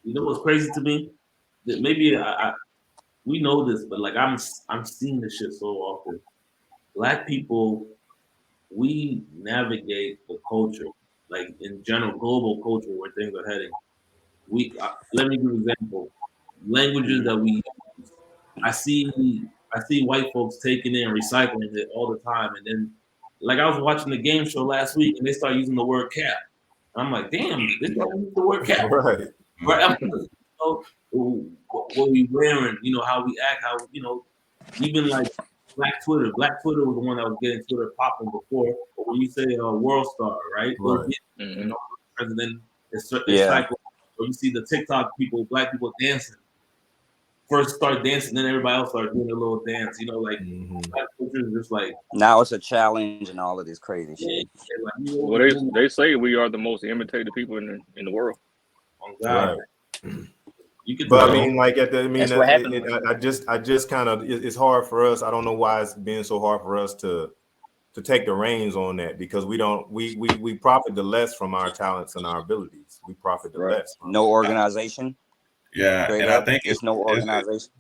You know what's crazy to me? That maybe we know this, but like I'm seeing this shit so often. Black people, we navigate the culture, like in general, global culture where things are heading. Let me give an example. Languages that we use. I see white folks taking it and recycling it all the time, and then like I was watching the game show last week, and they start using the word cap. I'm like, damn, this guy used the word cap. Right. Right. What we wearing, how we act, how even like Black Twitter was the one that was getting Twitter popping before. But when you say World Star, right? Bill Right. Gates, president is Yeah. cycling. Or you see the TikTok people, Black people dancing. First start dancing, then everybody else start doing a little dance. Like Black culture is just like Now it's a challenge and all of this crazy yeah, shit. like Well, they say we are the most imitated people in the world. on God, Right. you could. But I mean, like That's what happened. I just kind of it's hard for us. I don't know why it's been so hard for us to take the reins on that because we profit the less from our talents and our abilities. We profit the less. No organization. Yeah, Straight and up. I think It's no organization.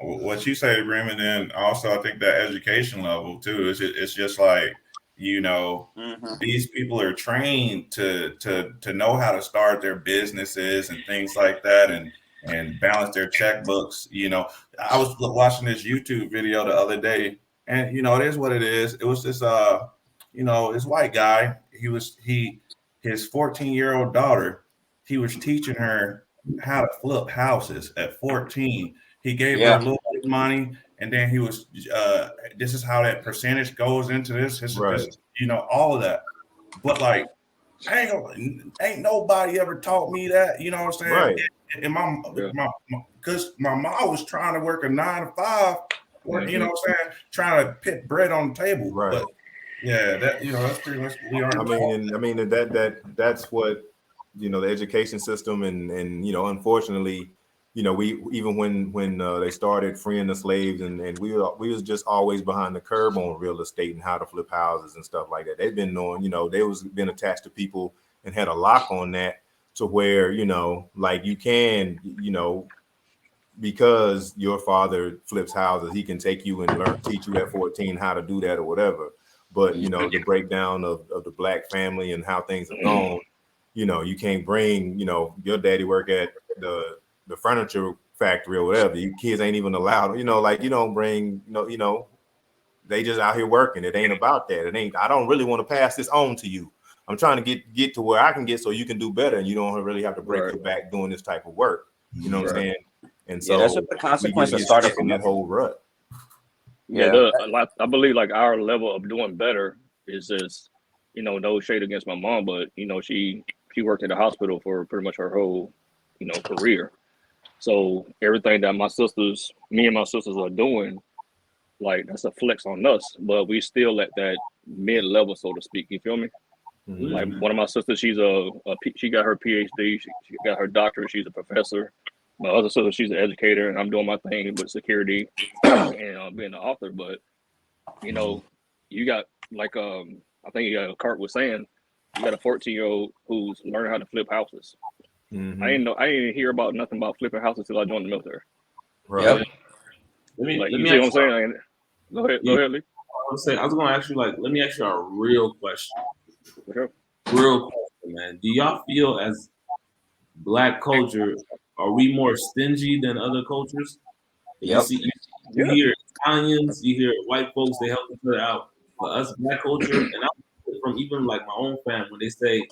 what you say, Raymond, and also I think that education level too is it's just like these people are trained to know how to start their businesses and things like that and balance their checkbooks. I was watching this YouTube video the other day, and it is what it is. It was this this white guy. His 14-year-old daughter. He was teaching her how to flip houses at 14. He gave her a little bit of money, and then he was, this is how that percentage goes into this. This all of that. But like, ain't nobody ever taught me that. You know what I'm saying? Right. And because my mom was trying to work a 9 to 5, or, you know what I'm saying, trying to put bread on the table. Right. But yeah, that's pretty much we are. I mean that's what the education system and unfortunately we even when they started freeing the slaves and we was just always behind the curb on real estate and how to flip houses and stuff like that. They've been knowing they was been attached to people and had a lock on that to where like you can because your father flips houses, he can take you and teach you at 14 how to do that or whatever. But the breakdown of the Black family and how things have gone, you can't bring your daddy work at the furniture factory or whatever. You kids ain't even allowed. Like you don't bring they just out here working. It ain't about that. It ain't. I don't really want to pass this on to you. I'm trying to get to where I can get so you can do better and you don't really have to break your back doing this type of work. You know what I'm saying? And so that's what the consequence of starting from that whole rut. I believe like our level of doing better is just, no shade against my mom, but she worked in the hospital for pretty much her whole, career. So everything that me and my sisters are doing, like that's a flex on us, but we still at that mid level, so to speak. You feel me? Mm-hmm. Like one of my sisters, she got her PhD, she got her doctorate, she's a professor. My other sister, she's an educator, and I'm doing my thing with security and being an author. But you got like I think Kurt was saying, you got a 14-year-old who's learning how to flip houses. Mm-hmm. I didn't hear about nothing about flipping houses until I joined the military. Right. Let you me see what I'm saying? Go ahead, Lee. I was going to ask you let me ask you a real question. Sure. Real question, man. Do y'all feel as Black culture, are we more stingy than other cultures? You hear Italians, you hear white folks, they help each other out. But us Black culture, and I'm from even like my own family, when they say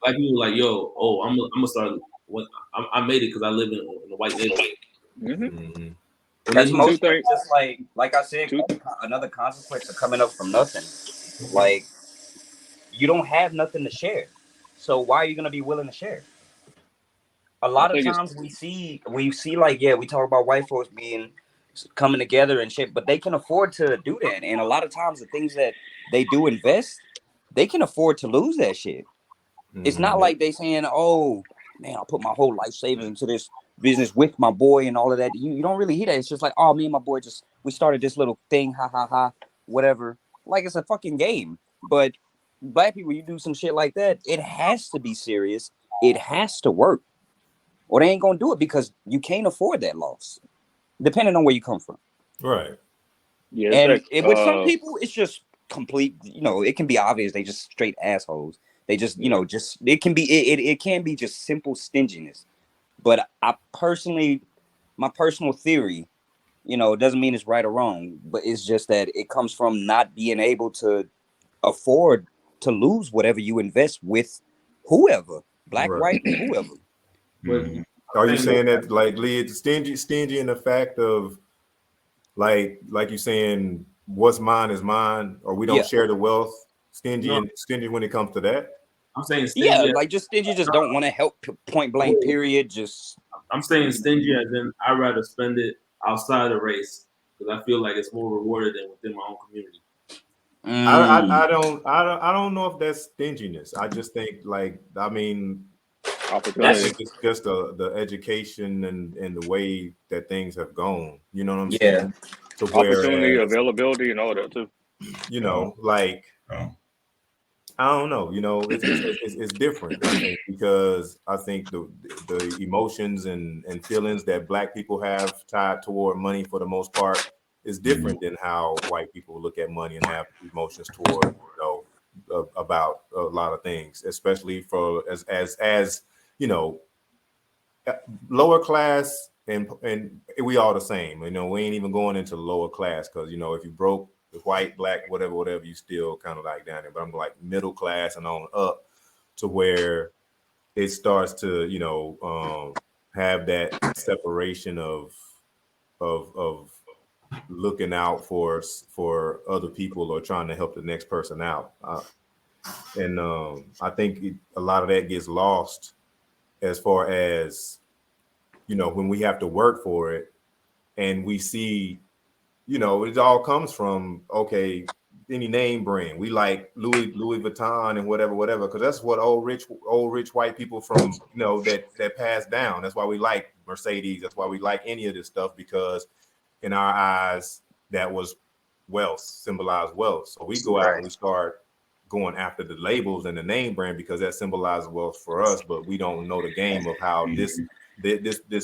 Black people like, yo, I'm gonna start. I made it because I live in a white neighborhood. Mm-hmm. That's most just like I said, another consequence of coming up from nothing. Like you don't have nothing to share, so why are you gonna be willing to share? A lot of times we see like we talk about white folks coming together and shit, but they can afford to do that. And a lot of times the things that they do invest, they can afford to lose that shit. Mm-hmm. It's not like they saying, "Oh man, I'll put my whole life savings into this business with my boy and all of that." You don't really hear that. It's just like, "Oh, me and my boy we started this little thing, ha ha ha, whatever." Like it's a fucking game. But Black people, you do some shit like that, it has to be serious. It has to work. or they ain't gonna do it because you can't afford that loss, depending on where you come from. Right. Yeah. And with some people, it's just complete. It can be obvious they just straight assholes. They just, just it can be just simple stinginess. But I personally, my personal theory, it doesn't mean it's right or wrong, but it's just that it comes from not being able to afford to lose whatever you invest with whoever, black, white, whoever. But are you saying that like Lee, it's stingy in the fact of like you saying what's mine is mine, or we don't share the wealth? Stingy when it comes to that. I'm saying stingy. Like just stingy, just don't want to help. Point blank. Period. Just. I'm saying stingy as in I'd rather spend it outside the race because I feel like it's more rewarded than within my own community. I don't know if that's stinginess. I just think opportunity. It's just the education and the way that things have gone. You know what I'm saying? So opportunity, availability, and all that too. I don't know. It's different. I think because I think the emotions and feelings that black people have tied toward money for the most part is different than how white people look at money and have emotions toward about a lot of things, especially for as lower class and we all the same. We ain't even going into lower class because if you broke, white, black, whatever, you still kind of like down there. But I'm like middle class and on up to where it starts to have that separation of looking out for other people or trying to help the next person out. And I think a lot of that gets lost as far as, when we have to work for it and we see, it all comes from, okay, any name brand. We like Louis Vuitton and whatever, because that's what old rich white people from, that passed down. That's why we like Mercedes. That's why we like any of this stuff, because in our eyes, that was wealth, symbolized wealth. So we go out and we start going after the labels and the name brand because that symbolizes wealth for us, but we don't know the game of how this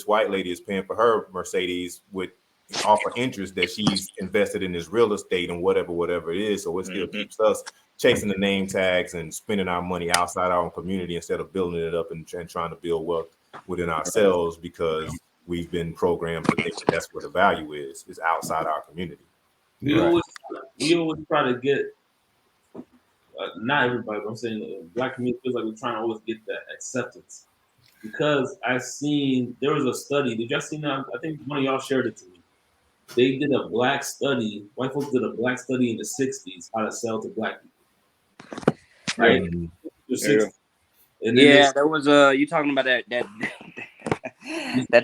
white lady is paying for her Mercedes with offer interest that she's invested in this real estate and whatever it is. So it still keeps us chasing the name tags and spending our money outside our own community instead of building it up and trying to build wealth within ourselves, because we've been programmed to think that's where the value is outside our community. We always try to get not everybody, but I'm saying the black community feels like we're trying to always get that acceptance. Because there was a study. Did y'all see that? I think one of y'all shared it to me. They did a black study. White folks did a black study in the 60s how to sell to black people. Right? And there was you talking about that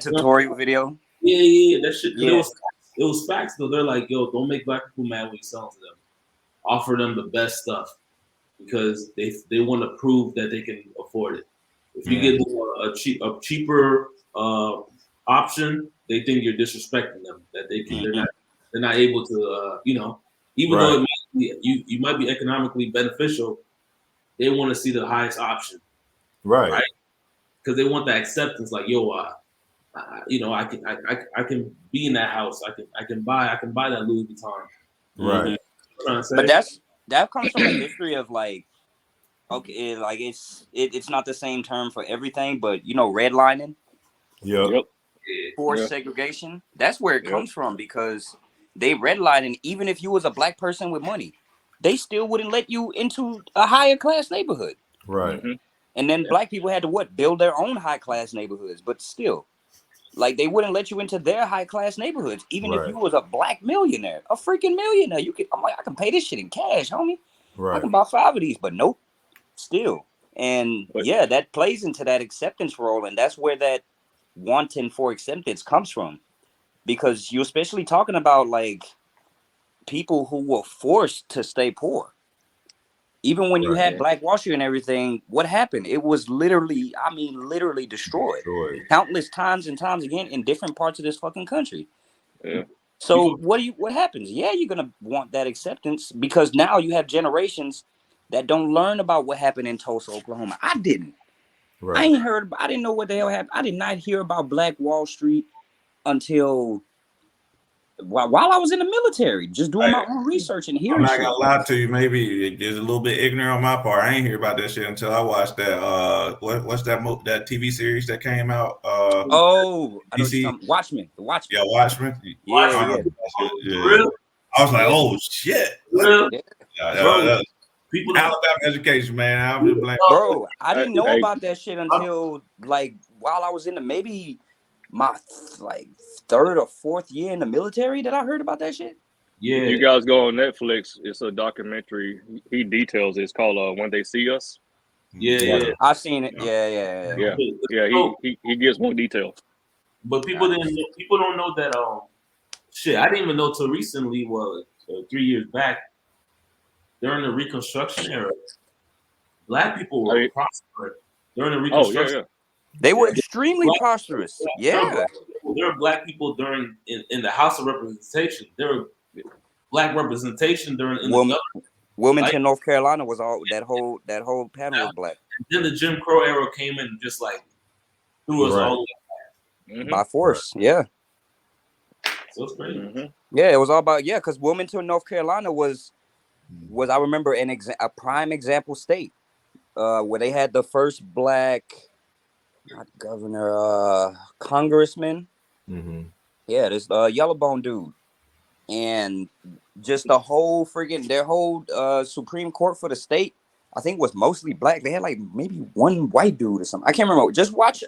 tutorial video? Yeah. That shit. Yeah. It was facts though. They're like, yo, don't make black people mad when you sell to them. Offer them the best stuff because they want to prove that they can afford it. If you give them a cheaper option, they think you're disrespecting them. That they're not able to even though it might be, you might be economically beneficial, they want to see the highest option, right? Because they want that acceptance. Like, yo, I can be in that house. I can buy that Louis Vuitton, right? But that comes from a history of like. Okay, like it's not the same term for everything, but redlining, forced segregation. That's where it comes from, because they redlining. Even if you was a black person with money, they still wouldn't let you into a higher class neighborhood, right? And then black people had to build their own high class neighborhoods, but still, like they wouldn't let you into their high class neighborhoods, even if you was a black millionaire, a freaking millionaire. I'm like, I can pay this shit in cash, homie. I can buy 5 of these, but nope. Still, and that plays into that acceptance role, and that's where that wanting for acceptance comes from, because you're especially talking about like people who were forced to stay poor. Even when you had Black Wall Street and everything, what happened? It was literally destroyed countless times and times again in different parts of this fucking country. So what happens? You're gonna want that acceptance, because now you have generations that don't learn about what happened in Tulsa, Oklahoma. I didn't. I ain't heard. I didn't know what the hell happened. I did not hear about Black Wall Street until while I was in the military, just doing my own research and hearing. I'm not gonna lie to you. Maybe there's a little bit ignorant on my part. I ain't hear about that shit until I watched that. What's that TV series that came out? I know Watchmen. The Watchmen. Yeah, Watchmen. Yeah. I was like, oh shit. People Alabama education, man. I'm just like, bro, I didn't know about that shit until like while I was in maybe my like 3rd or 4th year in the military that I heard about that shit. Yeah, you guys go on Netflix. It's a documentary. He details. It's called "When They See Us." Yeah. I've seen it. Yeah. He gives more detail. But people don't know that. Shit, I didn't even know till recently. 3 years back. During the Reconstruction era, Black people were prosperous. During the Reconstruction, they were extremely prosperous. There were Black people in the House of Representation. There were Black representation during Wilmington, North Carolina was all that whole panel was Black. And then the Jim Crow era came in and just like threw us all by force. Yeah. So it's crazy. Yeah, it was all about because Wilmington, North Carolina was I remember a prime example state where they had the first Black not governor congressman this Yellowbone dude, and just the whole their whole Supreme Court for the state I think was mostly Black. They had like maybe one white dude or something. I can't remember. Just watch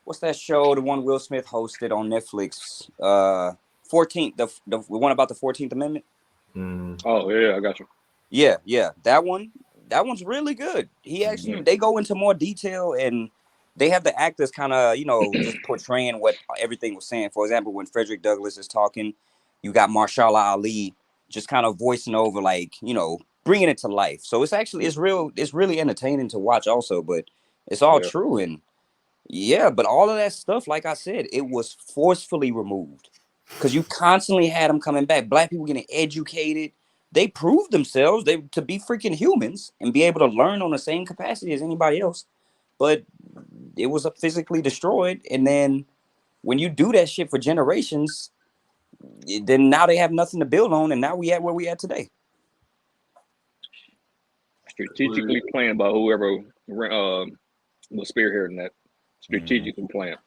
what's that show, the one Will Smith hosted on Netflix, 14th, the one about the 14th Amendment. Oh yeah, I got you. Yeah, that one's really good. He actually they go into more detail and they have the actors kind of just portraying what everything was saying. For example, when Frederick Douglass is talking, you got Marshall Ali just kind of voicing over bringing it to life. So it's really entertaining to watch also, but it's all true. And but all of that stuff, like I said, it was forcefully removed. Because you constantly had them coming back. Black people getting educated. They proved themselves to be freaking humans and be able to learn on the same capacity as anybody else. But it was physically destroyed. And then when you do that shit for generations, then now they have nothing to build on. And now we at where we at today. Strategically planned by whoever was spearheading that. Strategically planned.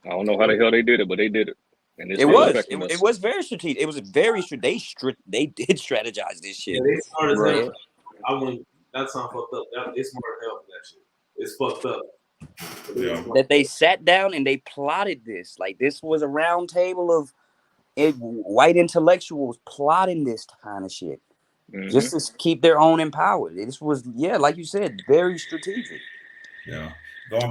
I don't know how the hell they did it, but they did it. And it was very strategic. It was very they did strategize this shit. Yeah, they started right. That sounds fucked up. It's more hell for that shit. It's fucked up. That they sat down and they plotted this. Like this was a round table of white intellectuals plotting this kind of shit. Just to keep their own empowered. This was like you said, very strategic. Yeah.